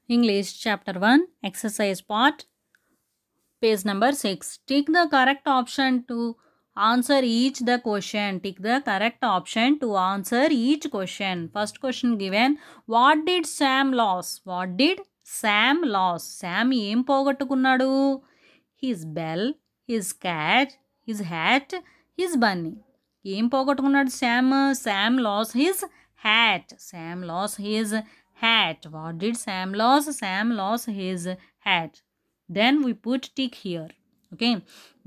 English chapter 1 exercise part page number 6. Tick the correct option to answer each the question. Tick the correct option to answer each question. First question given. What did Sam lose? What did Sam lose? Sam ఏం పోగొట్టుకున్నాడు? His bell, his cat, his hat, his bunny. ఏం పోగొట్టుకున్నాడు Sam? Sam lost his hat. Sam lost his hat. What did Sam lose? Sam lost his hat. Then we put tick here. Okay.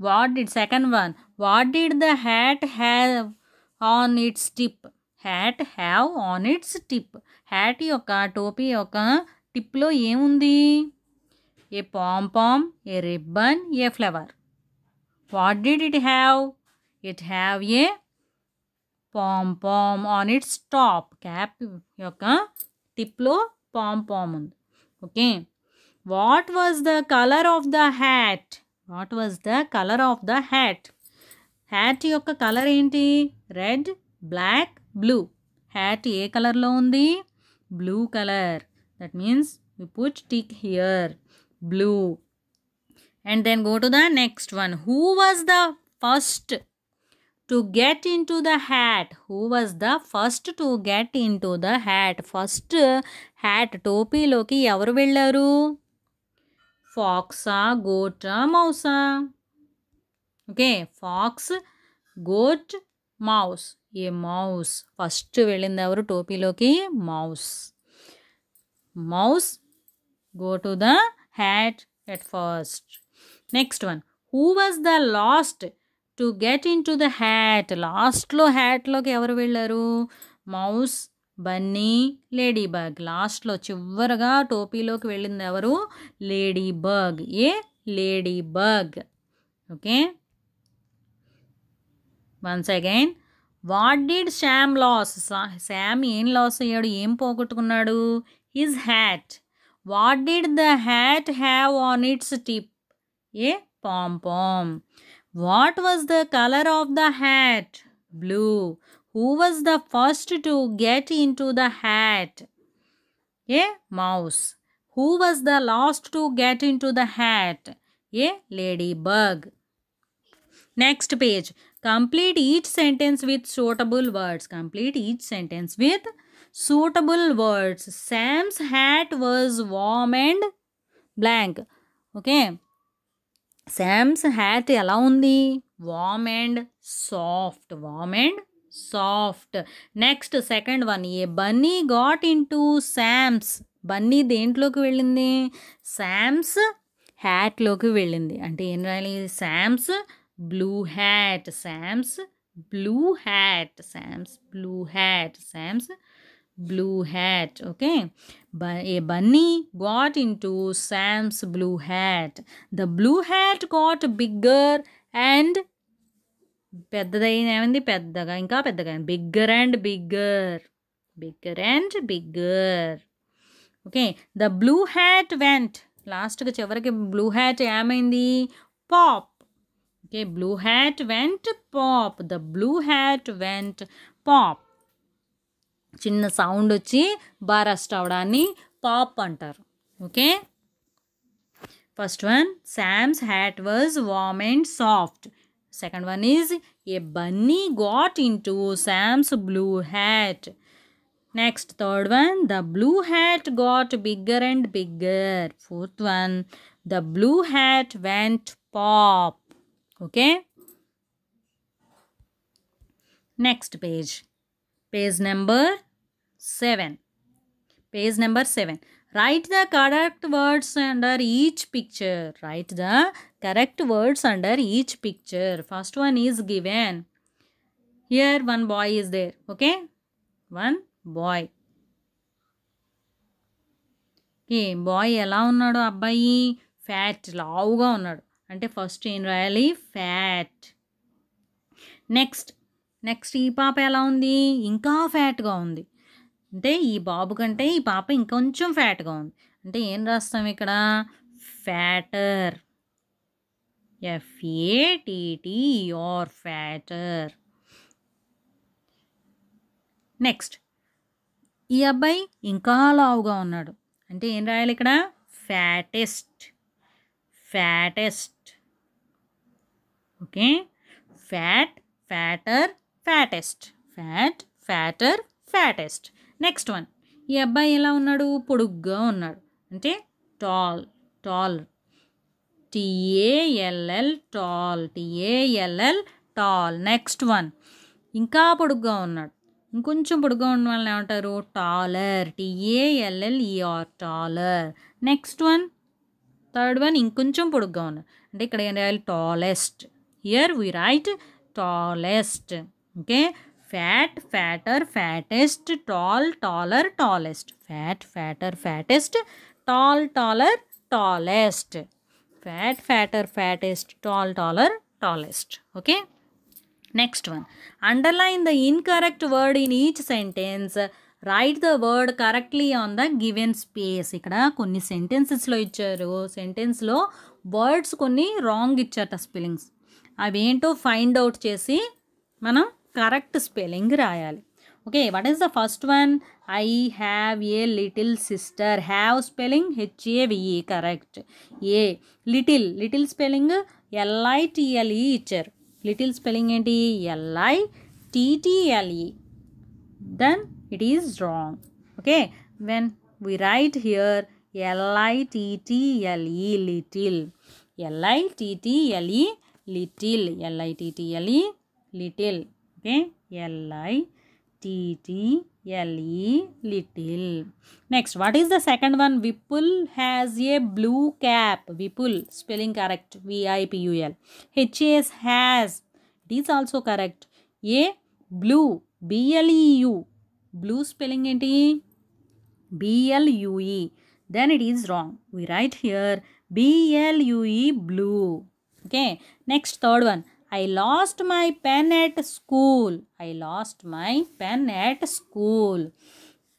What did second one? What did the hat have on its tip? Hat have on its tip. Hat యొక్క టోపీ యొక్క టిప్లో ఏముంది? ఏ pom-pom, a ribbon, a flower. What did it have? It have a pom-pom on its top. Cap యొక్క టిప్లో pom-pom ఉంది. Okay. What was the color of the hat? What was the color of the hat? Hat యొక్క colour ఏంటి? Red, black, blue. Hat ఏ కలర్లో ఉంది? Blue colour. That means we put tick here. Blue. And then go to the next one. Who was the first to get into the hat? Who was the first to get into the hat? First hat టోపీలోకి ఎవరు వెళ్ళారు? ఫాక్సా, గోటా, మౌసా? Okay. Fox, goat, mouse. A mouse. First వెళ్ళింది ఎవరు టోపీలోకి? Mouse. Mouse go to the hat at first. Next one. Who was the last to get into the hat? లాస్ట్లో హ్యాట్లోకి ఎవరు వెళ్ళారు? Mouse, bunny, ladybug. లాస్ట్లో చివరగా టోపీలోకి వెళ్ళింది ఎవరు? Ladybug. A ladybug. Okay. Once again. What did Sam lose? Sam ఏం లాస్ అయ్యాడు? ఏం పోగొట్టుకున్నాడు? His hat. What did the hat have on its tip? A pom-pom. What was the color of the hat? Blue. Who was the first to get into the hat? A mouse. Who was the last to get into the hat? A ladybug. Next page. Complete each sentence with suitable words. Complete each sentence with suitable words. Sam's hat was warm and blank. Okay. Sam's hat ఎలా ఉంది? Warm and soft. Warm and soft. Next, second one. A bunny got into Sam's. Bunny దేంట్లోకి వెళ్ళింది? శామ్స్ హ్యాట్లోకి వెళ్ళింది. అంటే ఏం రాయాలి? Sam's blue hat. Sam's blue hat. Sam's blue hat. Sam's blue hat. Okay. A bunny got into Sam's blue hat. The blue hat got bigger and పెద్దదైంది. పెద్దగా ఇంకా పెద్దగా. Bigger and bigger. Bigger and bigger. Okay. The blue hat went. లాస్ట్గా చివరికి blue hat ఏమైంది? Pop. Okay. Blue hat went pop. The blue hat went pop. చిన్న sound వచ్చి burst అవడాన్ని పాప్ అంటారు. Okay. First one. Sam's hat was warm and soft. Second one is a bunny got into Sam's blue hat. Next third one. The blue hat got bigger and bigger. Fourth one. The blue hat went pop. Okay. Next page. Page number 7. Page number 7. Write the correct words under each picture. Write the correct words under each picture. First one is given. Here one boy is there. Okay. One boy. Okay. Boy ఎలా ఉన్నాడు? అబ్బాయి fat, లావుగా ఉన్నాడు. అంటే first ఏం రాయాలి? Fat. Next ఈ పాప ఎలా ఉంది? ఇంకా ఫ్యాట్గా ఉంది. అంటే ఈ బాబు కంటే ఈ పాప ఇంకొంచెం ఫ్యాట్గా ఉంది. అంటే ఏం రాస్తాం ఇక్కడ? ఫ్యాటర్. FATTER. ఫ్యాటర్. నెక్స్ట్ ఈ అబ్బాయి ఇంకా లావుగా ఉన్నాడు. అంటే ఏం రాయాలి ఇక్కడ? Fattest, fattest. Okay, fat, fatter, fattest. Fat, fatter, fattest. Next one, ఈ అబ్బాయి ఎలా ఉన్నాడు? పొడుగ్గా ఉన్నాడు, అంటే tall, tall. TALL, tall, TALL, tall. Next one, ఇంకా పొడుగ్గా ఉన్నాడు, ఇంకొంచెం పొడుగ్గా ఉన్న వాళ్ళని ఏమంటారు? Taller, TALLER, taller. Next one, third one, ఇంకొంచెం పొడుగ్గా ఉన్నాడు, అంటే ఇక్కడ ఏం రాయాలి? Tallest. Here we write tallest. Okay, fat, fatter, fattest, tall, taller, tallest. Fat, fatter, fattest, tall, taller, tallest. Fat, fatter, fattest, tall, taller, tallest. Okay, next one, underline the incorrect word in each sentence. Write the word correctly on the given space. ఇక్కడ కొన్ని సెంటెన్సెస్లో ఇచ్చారు, సెంటెన్స్లో words కొన్ని wrong ఇచ్చారట spellings. అవేంటో find out చేసి మనం కరెక్ట్ స్పెల్లింగ్ రాయాలి. Okay, what is the first one? I have a little sister. Have spelling HAVE, correct. A little, little spelling LITLE ఇచ్చారు. లిటిల్ స్పెల్లింగ్ ఏంటి? LITTLE. Then it is wrong. Okay, when we write here LITTLE, little. LITTLE, little. LITTLE, little. Okay, LITTLE, little. Next, what is the second one? Vipul has a blue cap. Vipul spelling correct, VIPUL. has, it is also correct. A blue, BLEU. Blue spelling enti? BLUE. Then it is wrong. We write here BLUE, blue. Okay, next, third one. I lost my pen at school. I lost my pen at school.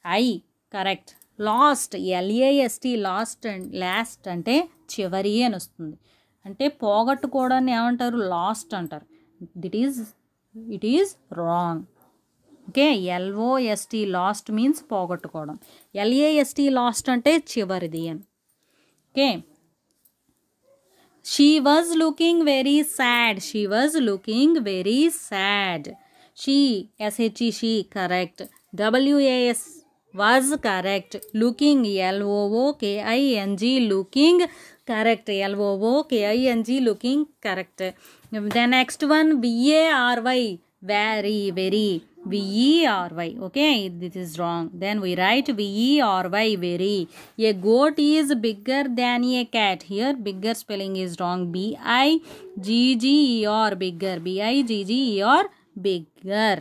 I, correct. Lost, LAST, lost and last అంటే చివరి అని వస్తుంది. అంటే పోగొట్టుకోవడాన్ని ఏమంటారు? Lost అంటారు. It is wrong. Okay, LOST, lost means పోగొట్టుకోవడం. LAST, last అంటే చివరిది అని. Okay, she was looking very sad. She was looking very sad. She, SHE, she, correct. WAS, was, correct. Looking, LOOKING, looking, correct. LOOKING, looking, correct. The next one, VARY, very, very. VERY. Okay, this is wrong. Then we write VERY, very. A goat is bigger than a cat. Here bigger spelling is wrong. BIGGER, bigger. BIGGER, bigger.